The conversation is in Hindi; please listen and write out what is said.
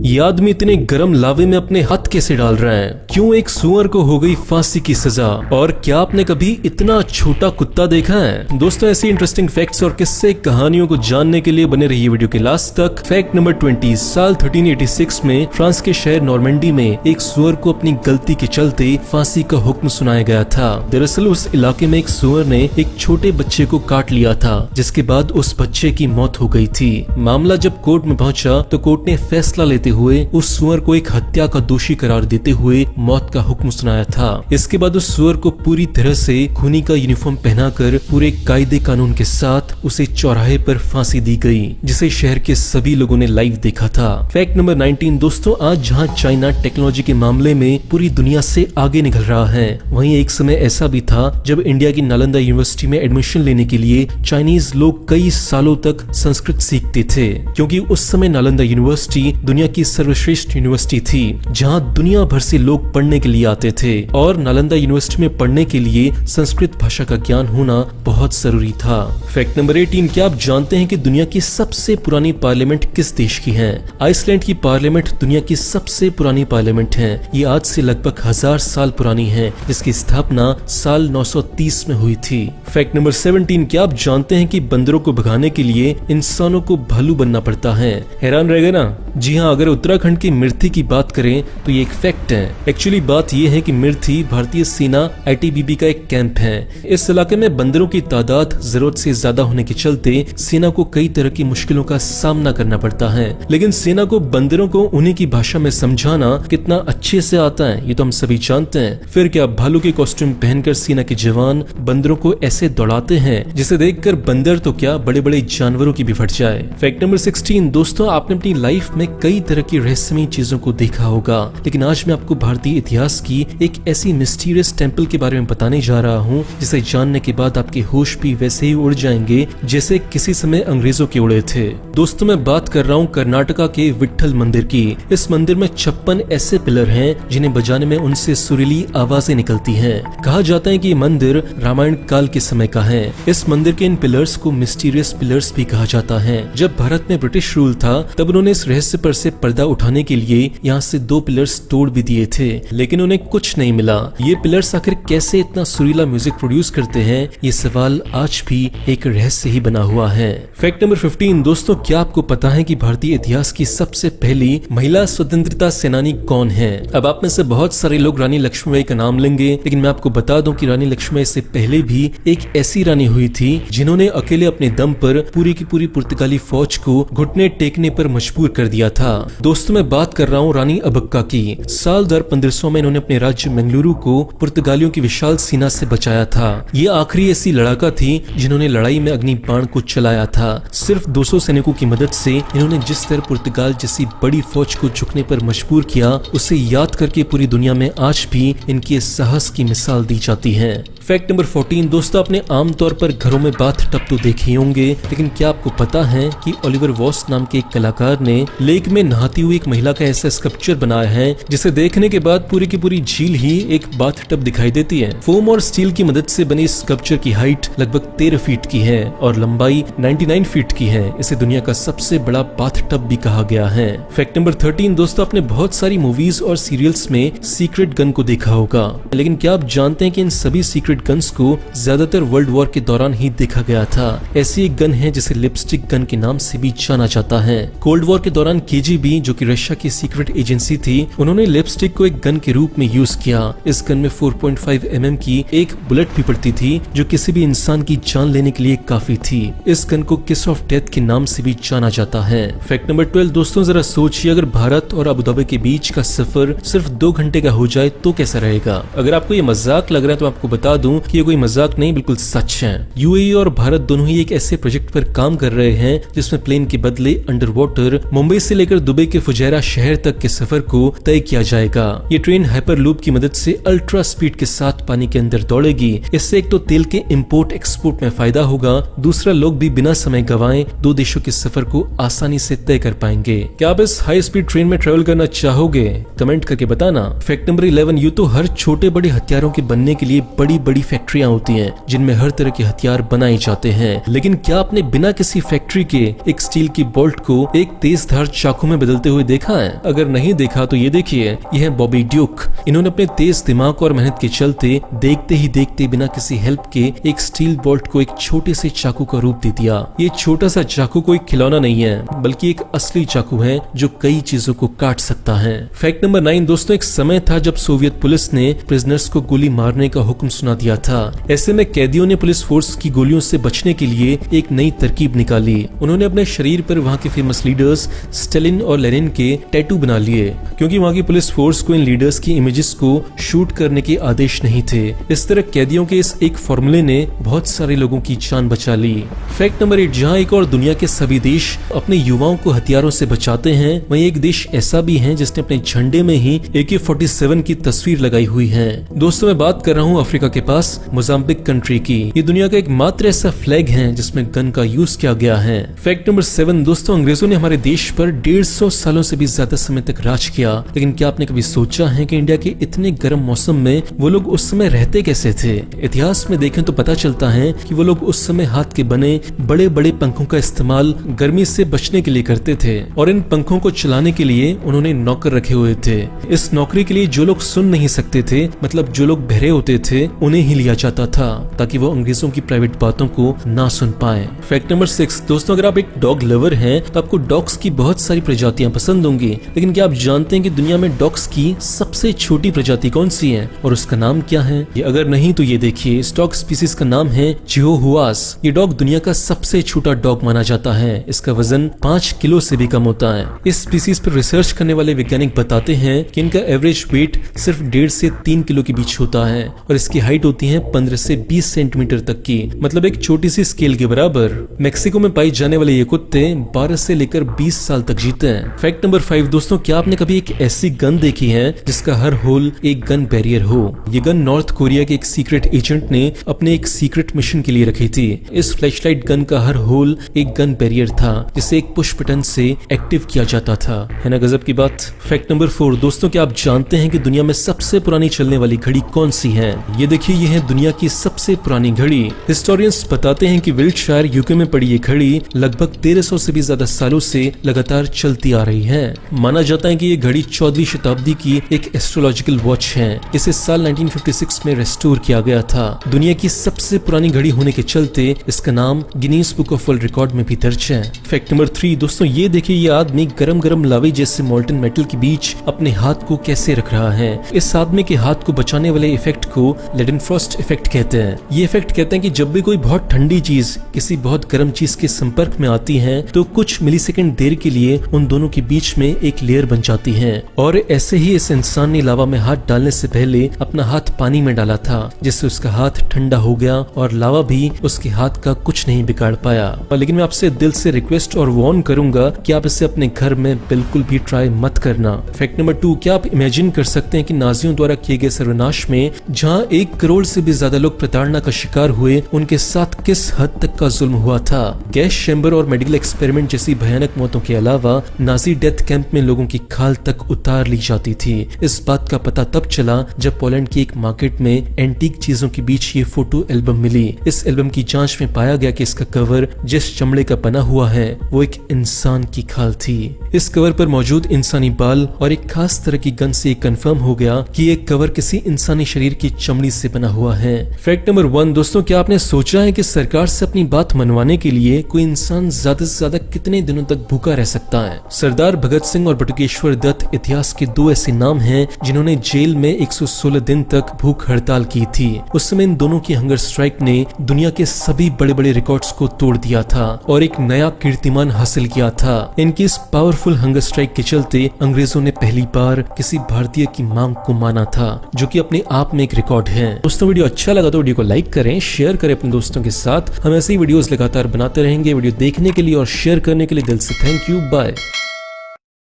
ये आदमी इतने गर्म लावे में अपने हाथ कैसे डाल रहे हैं? क्यों एक सुअर को हो गई फांसी की सजा? और क्या आपने कभी इतना छोटा कुत्ता देखा है? दोस्तों, ऐसी इंटरेस्टिंग फैक्ट्स और किस्से कहानियों को जानने के लिए बने रहिए वीडियो के लास्ट तक। Fact number 20। साल 1386 में फ्रांस के शहर नॉर्मंडी में एक सुअर को अपनी गलती के चलते फांसी का हुक्म सुनाया गया था। दरअसल उस इलाके में एक सुअर ने एक छोटे बच्चे को काट लिया था, जिसके बाद उस बच्चे की मौत हो गई थी। मामला जब कोर्ट में पहुंचा तो कोर्ट ने फैसला लेते हुए उस सुअर को एक हत्या का दोषी करार देते हुए मौत का हुक्म सुनाया था। इसके बाद उस सुअर को पूरी तरह से खूनी का यूनिफॉर्म पहनाकर पूरे कायदे कानून के साथ उसे चौराहे पर फांसी दी गई, जिसे शहर के सभी लोगों ने लाइव देखा था। Fact number 19। दोस्तों, आज जहां चाइना टेक्नोलॉजी के मामले में पूरी दुनिया से आगे निकल रहा है, वहीं एक समय ऐसा भी था जब इंडिया की नालंदा यूनिवर्सिटी में एडमिशन लेने के लिए चाइनीज लोग कई सालों तक संस्कृत सीखते थे, क्योंकि उस समय नालंदा यूनिवर्सिटी दुनिया की सर्वश्रेष्ठ यूनिवर्सिटी थी, जहां दुनिया भर से लोग पढ़ने के लिए आते थे। और नालंदा यूनिवर्सिटी में पढ़ने के लिए संस्कृत भाषा का ज्ञान होना बहुत जरूरी था। Fact number 18। क्या आप जानते हैं कि दुनिया की सबसे पुरानी पार्लियामेंट किस देश की है? आइसलैंड की पार्लियामेंट दुनिया की सबसे पुरानी पार्लियामेंट है। ये आज से लगभग 1000 साल पुरानी है, जिसकी स्थापना साल 930 में हुई थी। Fact number 17। क्या आप जानते हैं कि बंदरों को भगाने के लिए इंसानों को भालू बनना पड़ता है? हैरान रह गए ना? जी हाँ, अगर उत्तराखंड की मिर्थी की बात करें तो ये एक फैक्ट है। एक्चुअली बात ये है कि मिर्थी भारतीय सेना ITBP का एक कैंप है। इस इलाके में बंदरों की तादाद जरूरत से ज्यादा होने के चलते सेना को कई तरह की मुश्किलों का सामना करना पड़ता है, लेकिन सेना को बंदरों को उन्हीं की भाषा में समझाना कितना अच्छे से आता है ये तो हम सभी जानते हैं। फिर क्या भालू के कॉस्ट्यूम पहनकर सेना के जवान बंदरों को ऐसे दौड़ाते हैं जिसे देखकर बंदर तो क्या बड़े बड़े जानवरों की भी फट जाए। Fact number 16। दोस्तों, आपने अपनी लाइफ में कई तरह की रहस्यमयी चीजों को देखा होगा, लेकिन आज मैं आपको भारतीय इतिहास की एक ऐसी मिस्टीरियस टेंपल के बारे में बताने जा रहा हूँ, जिसे जानने के बाद आपके होश भी वैसे ही उड़ जाएंगे जैसे किसी समय अंग्रेजों के उड़े थे। दोस्तों, मैं बात कर रहा हूँ कर्नाटका के विट्ठल मंदिर की। इस मंदिर में 56 ऐसे पिलर हैं जिन्हें बजाने में उनसे सुरीली आवाजें निकलती हैं। कहा जाता है कि ये मंदिर रामायण काल के समय का है। इस मंदिर के इन पिलर्स को मिस्टीरियस पिलर्स भी कहा जाता है। जब भारत में ब्रिटिश रूल था तब उन्होंने इस रहस्य पर से पर्दा उठाने के लिए यहाँ से 2 पिलर्स तोड़ भी दिए थे, लेकिन उन्हें कुछ नहीं मिला। ये पिलर्स आखिर कैसे इतना सुरीला म्यूजिक प्रोड्यूस करते हैं, ये सवाल आज भी एक रहस्य ही बना हुआ है। Fact number 15। दोस्तों, क्या आपको पता है कि भारतीय इतिहास की सबसे पहली महिला स्वतंत्रता सेनानी कौन है? अब आप में से बहुत सारे लोग रानी लक्ष्मीबाई का नाम लेंगे, लेकिन मैं आपको बता दूं कि रानी लक्ष्मीबाई से पहले भी एक ऐसी रानी हुई थी जिन्होंने अकेले अपने दम पर पूरी की पूरी पुर्तगाली फौज को घुटने टेकने पर मजबूर कर दिया था। दोस्तों, मैं बात कर रहा हूँ रानी अबक्का की। साल 1500 में इन्होंने अपने राज्य मंगलुरु को पुर्तगालियों की विशाल सेना से बचाया था। ये आखिरी ऐसी लड़ाका थी जिन्होंने लड़ाई में अग्नि बाण को चलाया था। सिर्फ 200 सैनिकों की मदद से इन्होंने जिस तरह पुर्तगाल जैसी बड़ी फौज को झुकने पर मजबूर किया, उसे याद करके पूरी दुनिया में आज भी इनके साहस की मिसाल दी जाती है। Fact number 14। दोस्तों, आपने आमतौर पर घरों में बाथ टब तो देखे ही होंगे, लेकिन क्या आपको पता है कि ओलिवर वॉस नाम के एक कलाकार ने लेक में नहाती हुई एक महिला का ऐसा स्कल्पचर बनाया है जिसे देखने के बाद पूरी की पूरी झील ही एक बाथ टब दिखाई देती है। फोम और स्टील की मदद से बनी स्कल्पचर की हाइट लगभग 13 फीट की है और लंबाई 99 फीट की है। इसे दुनिया का सबसे बड़ा बाथ टब भी कहा गया है। Fact number 13। दोस्तों, आपने बहुत सारी मूवीज और सीरियल्स में सीक्रेट गन को देखा होगा, लेकिन क्या आप जानते हैं कि इन सभी सीक्रेट गन्स को ज्यादातर वर्ल्ड वॉर के दौरान ही देखा गया था। ऐसी एक गन है जिसे लिपस्टिक गन के नाम से भी जाना जाता है। कोल्ड वॉर के दौरान KGB, जो कि रशिया की सीक्रेट एजेंसी थी, उन्होंने लिपस्टिक को एक गन के रूप में यूज किया। इस गन में 4.5 mm की एक बुलेट भी पड़ती थी, जो किसी भी इंसान की जान लेने के लिए काफी थी। इस गन को किस ऑफ डेथ के नाम से भी जाना जाता है। Fact number 12। दोस्तों, जरा सोचिए, अगर भारत और अबू धाबी के बीच का सफर सिर्फ 2 घंटे का हो जाए तो कैसा रहेगा? अगर आपको ये मजाक लग रहा है तो आपको बता दूं कि ये कोई मजाक नहीं, बिल्कुल सच है। UAE और भारत दोनों ही एक ऐसे प्रोजेक्ट पर काम कर रहे हैं जिसमें प्लेन के बदले अंडर वाटर मुंबई से लेकर दुबई के फुजैरा शहर तक के सफर को तय किया जाएगा। ये ट्रेन हाइपर लूप की मदद से अल्ट्रा स्पीड के साथ पानी के अंदर दौड़ेगी। इससे एक तो तेल के इंपोर्ट एक्सपोर्ट में फायदा होगा, दूसरा लोग भी बिना समय गंवाए 2 देशों के सफर को आसानी से तय कर पाएंगे। क्या आप इस हाई स्पीड ट्रेन में ट्रेवल करना चाहोगे? कमेंट करके बताना। Fact number 11। यूं तो हर छोटे बड़े हथियारों के बनने के लिए बड़ी बड़ी फैक्ट्रियां होती हैं जिनमें हर तरह के हथियार बनाए जाते हैं, लेकिन क्या आपने बिना किसी फैक्ट्री के एक स्टील की बोल्ट को एक तेज धार चाकू में बदलते हुए देखा है? अगर नहीं देखा तो ये देखिए, ये है बॉबी ड्यूक। इन्होंने अपने तेज दिमाग और मेहनत के चलते देखते ही देखते बिना किसी हेल्प के एक स्टील बोल्ट को एक छोटे से चाकू का रूप दे दिया। ये छोटा सा चाकू कोई खिलौना नहीं है, बल्कि एक असली चाकू है जो कई चीजों को काट सकता है। फैक्ट नंबर 9 दोस्तों, एक समय था जब सोवियत पुलिस ने प्रिजनर्स को गोली मारने का हुक्म सुना दिया था। ऐसे में कैदियों ने पुलिस फोर्स की गोलियों से बचने के लिए एक नई तरकीब निकाली। उन्होंने अपने शरीर पर वहाँ के फेमस लीडर्स स्टालिन और लेनिन के टैटू बना लिए, क्योंकि वहाँ की पुलिस फोर्स को इन लीडर्स की इमेजेस को शूट करने के आदेश नहीं थे। इस तरह कैदियों के इस एक फॉर्मूले ने बहुत सारे लोगों की जान बचा ली। फैक्ट नंबर 8, जहाँ एक और दुनिया के सभी देश अपने युवाओं को हथियारों से बचाते हैं, वहीं एक देश ऐसा भी है जिसने अपने झंडे में ही AK-47 की तस्वीर लगाई हुई है। दोस्तों मैं बात कर रहा हूँ अफ्रीका के पास मोजाम्बिक कंट्री की। ये दुनिया का एकमात्र ऐसा फ्लैग है जिसमें गन का यूज किया गया है। फैक्ट नंबर 7 दोस्तों, अंग्रेजों ने हमारे देश पर 150 सालों से भी ज्यादा समय तक राज किया, लेकिन क्या आपने कभी सोचा है कि इंडिया के इतने गर्म मौसम में वो लोग उस समय रहते कैसे थे? इतिहास में देखें तो पता चलता है कि वो लोग उस समय हाथ के बने बड़े बड़े पंखों का इस्तेमाल गर्मी से बचने के लिए करते थे, और इन पंखों को चलाने के लिए उन्होंने नौकर रखे हुए थे। इस नौकरी के लिए जो लोग सुन नहीं सकते थे, मतलब जो लोग बहरे होते थे, उन्हें ही लिया जाता था ताकि वो अंग्रेजों की प्राइवेट बातों को ना सुन पाए। फैक्ट नंबर 6 दोस्तों, अगर आप एक डॉग लवर हैं तो आपको डॉग्स की बहुत सारी प्रजातियां पसंद होंगी, लेकिन क्या आप जानते हैं कि दुनिया में डॉग्स की सबसे छोटी प्रजाति कौन सी है और उसका नाम क्या है? ये अगर नहीं तो ये देखिए, इस डॉग स्पीसीज का नाम है चिहुआहुआस। ये डॉग दुनिया का सबसे छोटा डॉग माना जाता है। इसका वजन 5 किलो से भी कम होता है। इस स्पीसीज पर रिसर्च करने वाले वैज्ञानिक बताते हैं कि इनका एवरेज वेट सिर्फ 1.5 से 3 किलो के बीच होता है, और इसकी हाइट होती है 15 से 20 सेंटीमीटर तक की, मतलब एक छोटी सी स्केल के बराबर। मेक्सिको में पाई जाने वाले ये कुत्ते 12 से लेकर 20 साल तक जीते हैं। फैक्ट नंबर 5 दोस्तों, क्या आपने कभी एक ऐसी गन देखी है जिसका हर होल एक गन बैरियर हो? ये गन नॉर्थ कोरिया के एक सीक्रेट एजेंट ने अपने एक सीक्रेट मिशन के लिए रखी थी। इस फ्लैशलाइट गन का हर होल एक गन बैरियर था जिसे एक पुश बटन से एक्टिव किया जाता था। है ना गजब की बात। फैक्ट नंबर 4 दोस्तों, क्या आप जानते हैं कि दुनिया में सबसे पुरानी चलने वाली घड़ी कौन सी है? ये देखिए, ये है दुनिया की सबसे पुरानी घड़ी। हिस्टोरियंस बताते हैं कि विल्टशायर यूके में पड़ी ये घड़ी लगभग 1300 से भी ज्यादा सालों से लगातार चलती आ रही है। माना जाता है कि ये घड़ी 14वीं शताब्दी की एक एस्ट्रोलॉजिकल वॉच है। इसे साल 1956 में रेस्टोर किया गया था। दुनिया की सबसे पुरानी घड़ी होने के चलते इसका नाम Guinness book of world record में भी दर्ज है। फैक्ट नंबर 3 दोस्तों, ये देखिए, ये आदमी गरम गरम लावे जैसे मोल्टन मेटल के बीच अपने हाथ को कैसे रख रहा है। इस आदमी के हाथ को बचाने वाले इफेक्ट को लेडेनफ्रॉस्ट इफेक्ट कहते हैं। ये इफेक्ट कहते हैं कि जब भी कोई बहुत ठंडी चीज किसी बहुत गर्म चीज के संपर्क में आती है तो कुछ मिलीसेकंड देर के लिए उन दोनों के बीच में एक लेयर बन जाती है। और ऐसे ही इस इंसान ने लावा में हाथ डालने से पहले अपना हाथ पानी में डाला था, जिससे उसका हाथ ठंडा हो गया और लावा भी उसके हाथ का कुछ नहीं बिगाड़ पाया। लेकिन मैं आपसे दिल से रिक्वेस्ट और वार्न करूंगा कि आप इसे अपने घर में बिल्कुल भी ट्राई मत करना। फैक्ट नंबर 2, क्या आप इमेजिन कर सकते हैं कि नाजियों द्वारा किए गए सर्वनाश में जहां 1 करोड़ से भी ज्यादा लोग प्रताड़ना का शिकार हुए, उनके साथ किस हद तक का जुल्म हुआ था? गैस चैम्बर और मेडिकल एक्सपेरिमेंट जैसी भयानक मौतों के अलावा नाजी डेथ कैंप में लोगों की खाल तक उतार ली जाती थी। इस बात का पता तब चला जब पोलैंड की एक मार्केट में एंटीक चीजों के बीच ये फोटो एल्बम मिली। इस एल्बम की जांच में पाया गया कि इसका कवर जिस चमड़े का बना हुआ है वो एक इंसान की खाल थी। इस कवर पर मौजूद इंसानी बाल और एक खास तरह की गन से कंफर्म हो गया कि ये कवर किसी इंसानी शरीर की चमड़ी से बना हुआ है। फैक्ट नंबर 1 दोस्तों, क्या आपने सोचा है कि सरकार से अपनी बात मनवाने के लिए कोई इंसान ज्यादा से ज्यादा कितने दिनों तक भूखा रह सकता है? सरदार भगत सिंह और बटुकेश्वर दत्त इतिहास के 2 ऐसे नाम हैं जिन्होंने जेल में 116 दिन तक भूख हड़ताल की थी। उस समय इन दोनों की हंगर स्ट्राइक ने दुनिया के सभी बड़े बड़े रिकॉर्ड्स को तोड़ दिया था और एक नया कीर्तिमान हासिल किया था। इनकी इस पावरफुल हंगर स्ट्राइक के चलते अंग्रेजों ने पहली बार किसी भारतीय की मांग को माना था, जो कि अपने आप में एक रिकॉर्ड है। दोस्तों वीडियो अच्छा लगा तो वीडियो को लाइक करें, शेयर करें अपने दोस्तों के साथ। हम ऐसे ही वीडियोस लगातार बनाते रहेंगे। वीडियो देखने के लिए और शेयर करने के लिए दिल से थैंक यू। बाय।